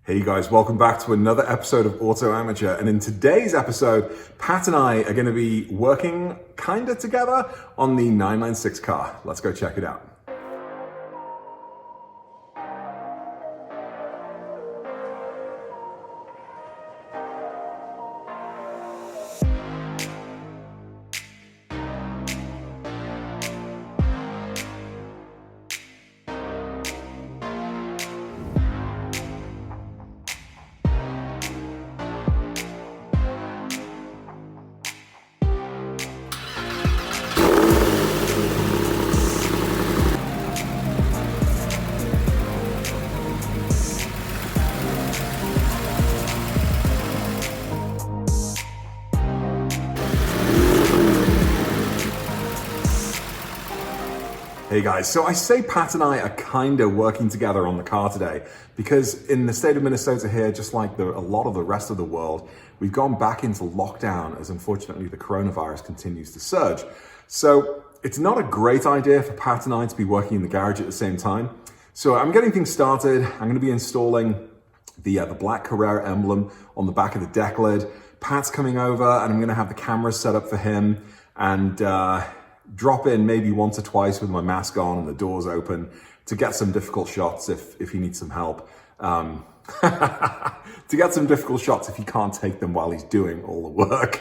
Hey guys, welcome back to another episode of Auto Amateur. And in today's episode, Pat and I are going to be working kinda together on the 996 car. Let's go check it out. Hey guys, so I say Pat and I are kinda working together on the car today because in the state of Minnesota here, just like a lot of the rest of the world, we've gone back into lockdown as unfortunately the coronavirus continues to surge. So it's not a great idea for Pat and I to be working in the garage at the same time. So I'm getting things started. I'm gonna be installing the black Carrera emblem on the back of the deck lid. Pat's coming over and I'm gonna have the cameras set up for him and drop in maybe once or twice with my mask on and the doors open to get some difficult shots if he needs some help. To get some difficult shots if he can't take them while he's doing all the work.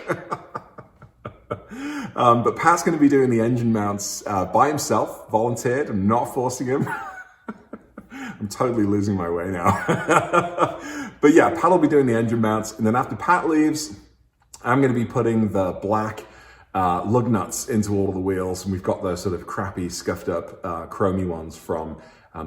But Pat's going to be doing the engine mounts by himself, volunteered. I'm not forcing him. I'm totally losing my way now. But yeah, Pat will be doing the engine mounts. And then after Pat leaves, I'm going to be putting the black lug nuts into all of the wheels, and we've got those sort of crappy scuffed up chromy ones from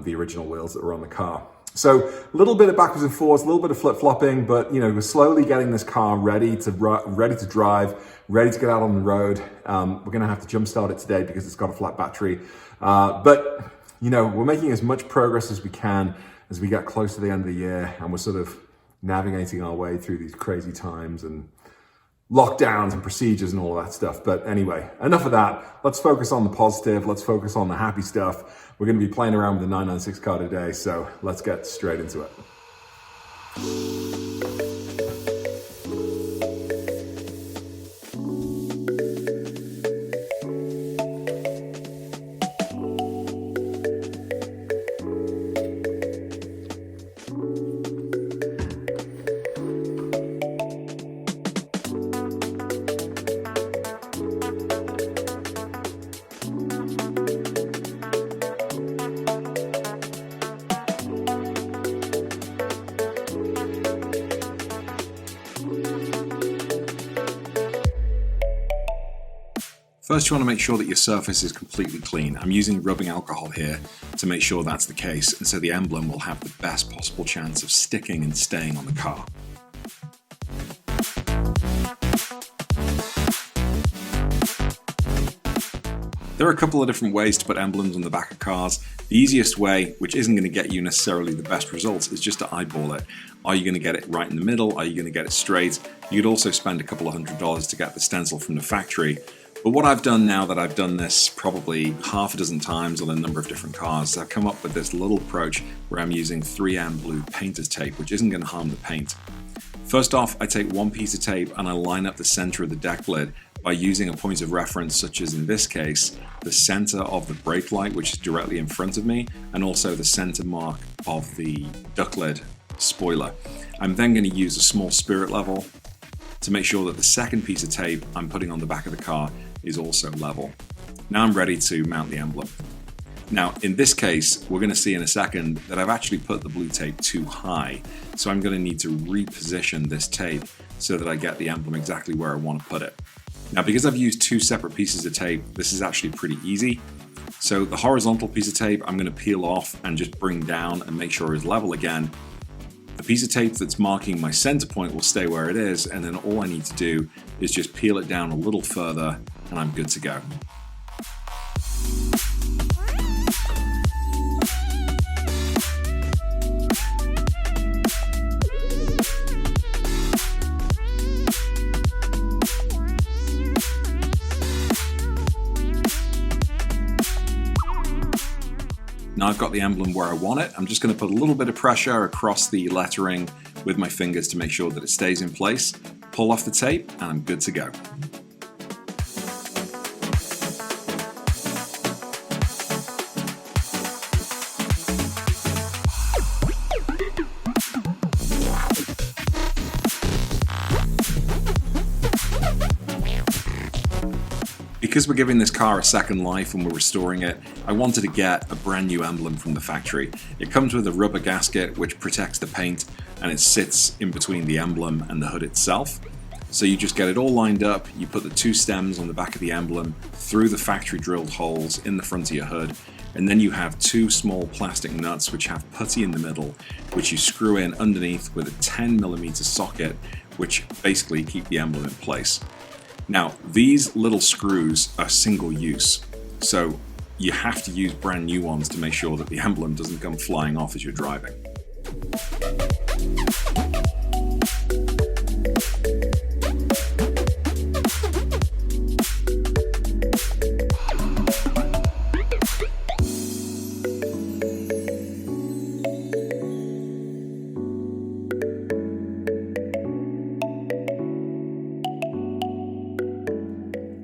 the original wheels that were on the car. So a little bit of backwards and forwards, a little bit of flip-flopping, but you know, we're slowly getting this car ready to drive, ready to get out on the road. We're gonna have to jump start it today because it's got a flat battery. But you know, we're making as much progress as we can as we get close to the end of the year, and we're sort of navigating our way through these crazy times and lockdowns and procedures and all of that stuff. But anyway, enough of that. Let's focus on the positive. Let's focus on the happy stuff. We're going to be playing around with the 996 car today, so let's get straight into it. First, you want to make sure that your surface is completely clean. I'm using rubbing alcohol here to make sure that's the case, and so the emblem will have the best possible chance of sticking and staying on the car. There are a couple of different ways to put emblems on the back of cars. The easiest way, which isn't going to get you necessarily the best results, is just to eyeball it. Are you going to get it right in the middle? Are you going to get it straight? You'd also spend a couple of $100s to get the stencil from the factory. But what I've done now that I've done this probably half a dozen times on a number of different cars, I've come up with this little approach where I'm using 3M blue painter's tape, which isn't going to harm the paint. First off, I take one piece of tape and I line up the center of the deck lid by using a point of reference, such as in this case, the center of the brake light, which is directly in front of me, and also the center mark of the duct lid spoiler. I'm then going to use a small spirit level to make sure that the second piece of tape I'm putting on the back of the car is also level. Now I'm ready to mount the emblem. Now in this case, we're going to see in a second that I've actually put the blue tape too high, so I'm going to need to reposition this tape so that I get the emblem exactly where I want to put it. Now because I've used two separate pieces of tape, this is actually pretty easy. So the horizontal piece of tape I'm going to peel off and just bring down and make sure it's level again. The piece of tape that's marking my center point will stay where it is, and then all I need to do is just peel it down a little further and I'm good to go. Now I've got the emblem where I want it, I'm just going to put a little bit of pressure across the lettering with my fingers to make sure that it stays in place, pull off the tape, and I'm good to go. Because we're giving this car a second life and we're restoring it, I wanted to get a brand new emblem from the factory. It comes with a rubber gasket which protects the paint, and it sits in between the emblem and the hood itself. So you just get it all lined up, you put the two stems on the back of the emblem through the factory drilled holes in the front of your hood, and then you have two small plastic nuts which have putty in the middle, which you screw in underneath with a 10mm socket, which basically keep the emblem in place. Now, these little screws are single use, so you have to use brand new ones to make sure that the emblem doesn't come flying off as you're driving.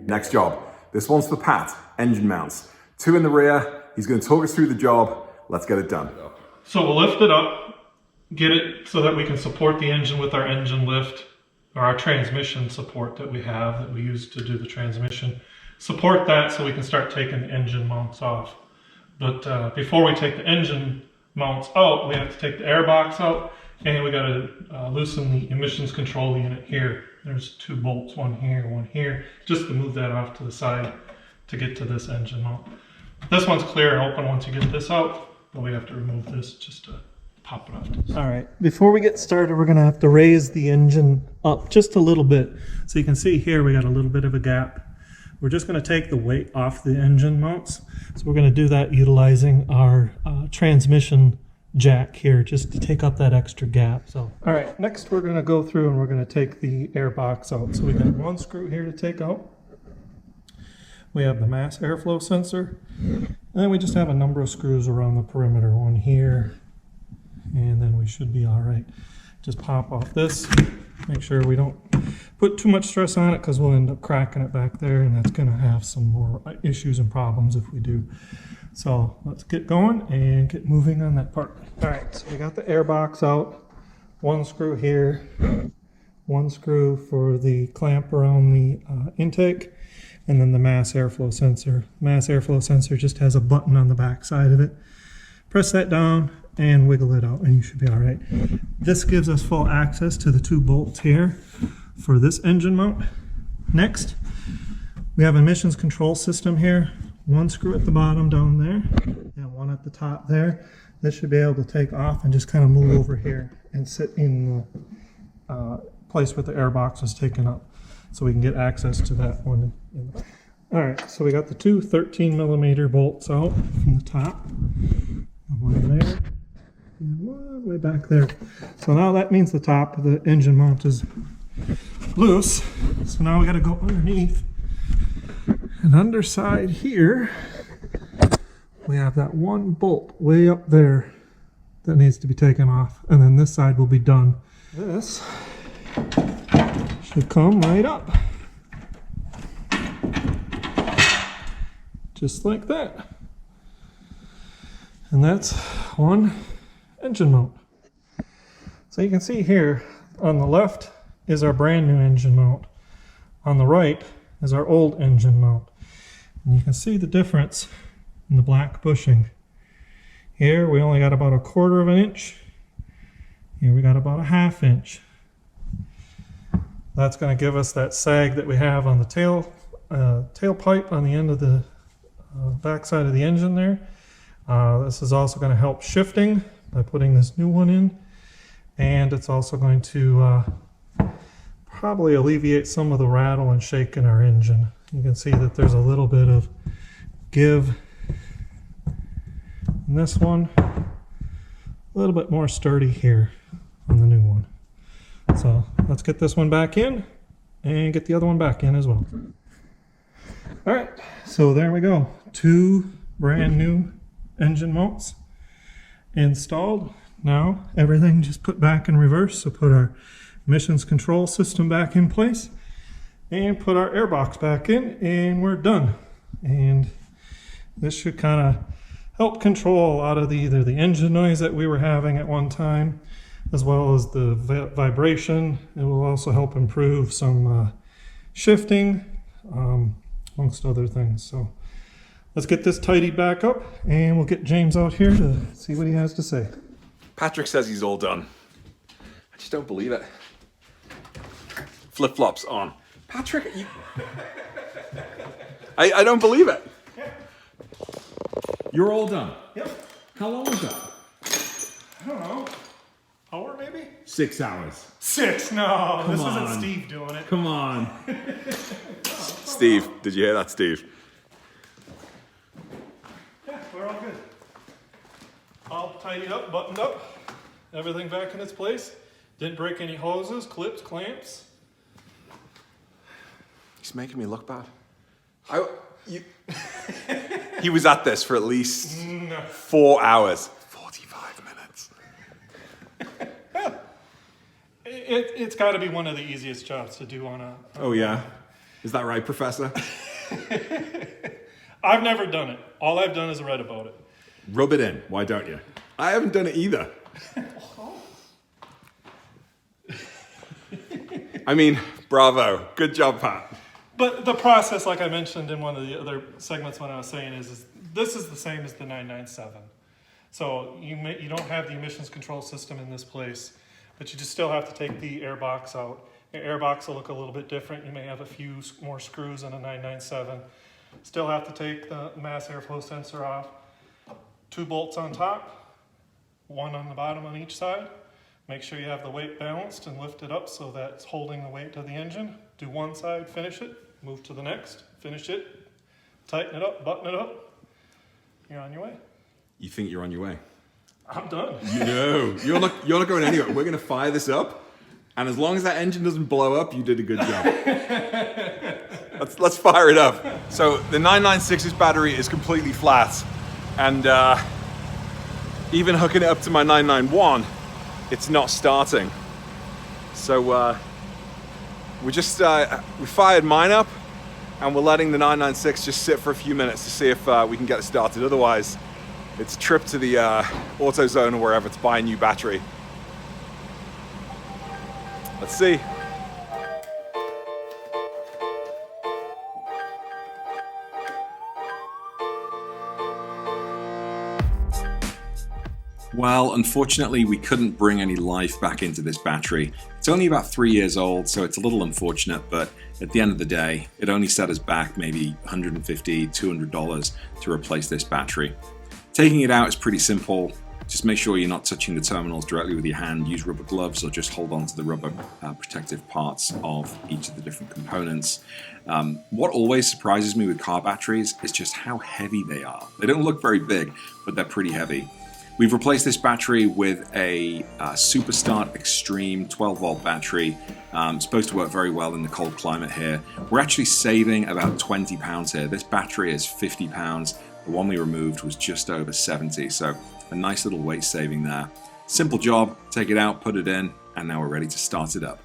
Next job. This one's for Pat, engine mounts. Two in the rear. He's going to talk us through the job. Let's get it done. So we'll lift it up, get it so that we can support the engine with our engine lift, or our transmission support that we have that we use to do the transmission. Support that so we can start taking the engine mounts off. But before we take the engine mounts out, we have to take the air box out, and we got to loosen the emissions control unit here. There's two bolts, one here, just to move that off to the side to get to this engine mount. This one's clear and open once you get this out, but we have to remove this just to pop it off. All right, before we get started, we're gonna have to raise the engine up just a little bit. So you can see here we got a little bit of a gap. We're just gonna take the weight off the engine mounts. So we're gonna do that utilizing our transmission jack here, just to take up that extra gap. So, all right, next we're gonna go through and we're gonna take the air box out. So we got one screw here to take out. We have the mass airflow sensor, and then we just have a number of screws around the perimeter. One here, and then we should be all right. Just pop off this. Make sure we don't put too much stress on it, because we'll end up cracking it back there, and that's gonna have some more issues and problems if we do. So let's get going and get moving on that part. All right, so we got the air box out. One screw here, one screw for the clamp around the intake, and then the mass airflow sensor. Mass airflow sensor just has a button on the back side of it. Press that down and wiggle it out, and you should be all right. This gives us full access to the two bolts here for this engine mount. Next, we have emissions control system here. One screw at the bottom down there, and one at the top there. This should be able to take off and just kind of move over here and sit in the place where the air box is taken up, so we can get access to that one. All right, so we got the two 13mm bolts out from the top. One there, and one way back there. So now that means the top of the engine mount is loose. So now we got to go underneath. And underside here, we have that one bolt way up there that needs to be taken off. And then this side will be done. This should come right up. Just like that. And that's one engine mount. So you can see here, on the left is our brand new engine mount. On the right is our old engine mount. And you can see the difference in the black bushing. Here we only got about 1/4 of an inch. Here we got about 1/2 inch. That's going to give us that sag that we have on the tailpipe on the end of the back side of the engine there. This is also going to help shifting by putting this new one in. And it's also going to probably alleviate some of the rattle and shake in our engine. You can see that there's a little bit of give in this one, a little bit more sturdy here on the new one. So let's get this one back in and get the other one back in as well. All right, so there we go. Two brand new engine mounts. installed. Now everything just put back in reverse. So put our emissions control system back in place and put our airbox back in, and we're done. And this should kind of help control a lot of either the engine noise that we were having at one time, as well as the vibration. It will also help improve some shifting, amongst other things. So let's get this tidied back up, and we'll get James out here to see what he has to say. Patrick says he's all done. I just don't believe it. Flip-flops on. Patrick, you... I don't believe it. You're all done. Yep. How long was that? I don't know. Hour maybe? 6 hours. 6? No, this on. isn't Steve doing it. Come on. Steve, did you hear that, Steve? Yeah, we're all good. All tidied up, buttoned up, everything back in its place. Didn't break any hoses, clips, clamps. He's making me look bad. He was at this for at least 4 hours. 45 minutes. It's got to be one of the easiest jobs to do on a... Oh yeah? Is that right, Professor? I've never done it. All I've done is read about it. Rub it in. Why don't you? I haven't done it either. I mean, bravo. Good job, Pat. But the process, like I mentioned in one of the other segments when I was saying, is this is the same as the 997. So you don't have the emissions control system in this place, but you just still have to take the airbox out. Your airbox will look a little bit different. You may have a few more screws in a 997. Still have to take the mass airflow sensor off. 2 bolts on top, 1 on the bottom on each side. Make sure you have the weight balanced and lift it up so that it's holding the weight of the engine. Do one side, finish it, move to the next, finish it, tighten it up, button it up. You're on your way. You think you're on your way? I'm done. No, you're not going anywhere. We're going to fire this up, and as long as that engine doesn't blow up, you did a good job. Let's fire it up. So the 996's battery is completely flat, and even hooking it up to my 991, it's not starting. So we fired mine up, and we're letting the 996 just sit for a few minutes to see if we can get it started. Otherwise, it's a trip to the AutoZone or wherever to buy a new battery. Let's see. Well, unfortunately, we couldn't bring any life back into this battery. It's only about 3 years old, so it's a little unfortunate, but at the end of the day, it only set us back maybe $150, $200 to replace this battery. Taking it out is pretty simple. Just make sure you're not touching the terminals directly with your hand. Use rubber gloves or just hold on to the rubber protective parts of each of the different components. What always surprises me with car batteries is just how heavy they are. They don't look very big, but they're pretty heavy. We've replaced this battery with a Superstart Extreme 12-volt battery. It's supposed to work very well in the cold climate here. We're actually saving about 20 pounds here. This battery is 50 pounds. The one we removed was just over 70, so a nice little weight saving there. Simple job, take it out, put it in, and now we're ready to start it up.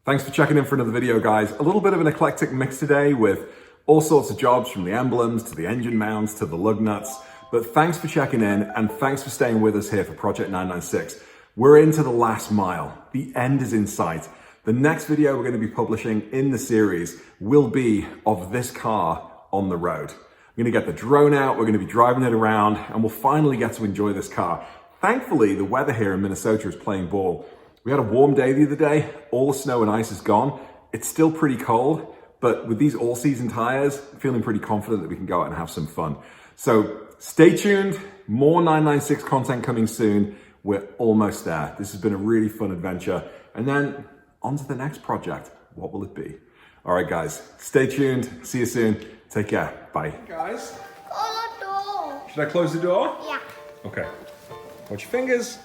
Thanks for checking in for another video, guys. A little bit of an eclectic mix today with all sorts of jobs, from the emblems to the engine mounts to the lug nuts. But thanks for checking in, and thanks for staying with us here for Project 996. We're into the last mile. The end is in sight. The next video we're going to be publishing in the series will be of this car on the road. We're going to get the drone out, we're going to be driving it around, and we'll finally get to enjoy this car. Thankfully, the weather here in Minnesota is playing ball. We had a warm day the other day, all the snow and ice is gone. It's still pretty cold, but with these all-season tires, I'm feeling pretty confident that we can go out and have some fun. So stay tuned, more 996 content coming soon. We're almost there. This has been a really fun adventure. And then on to the next project. What will it be? All right, guys, stay tuned. See you soon. Take care. Bye. Guys, Close the door. should I close the door? Yeah. Okay. Watch your fingers.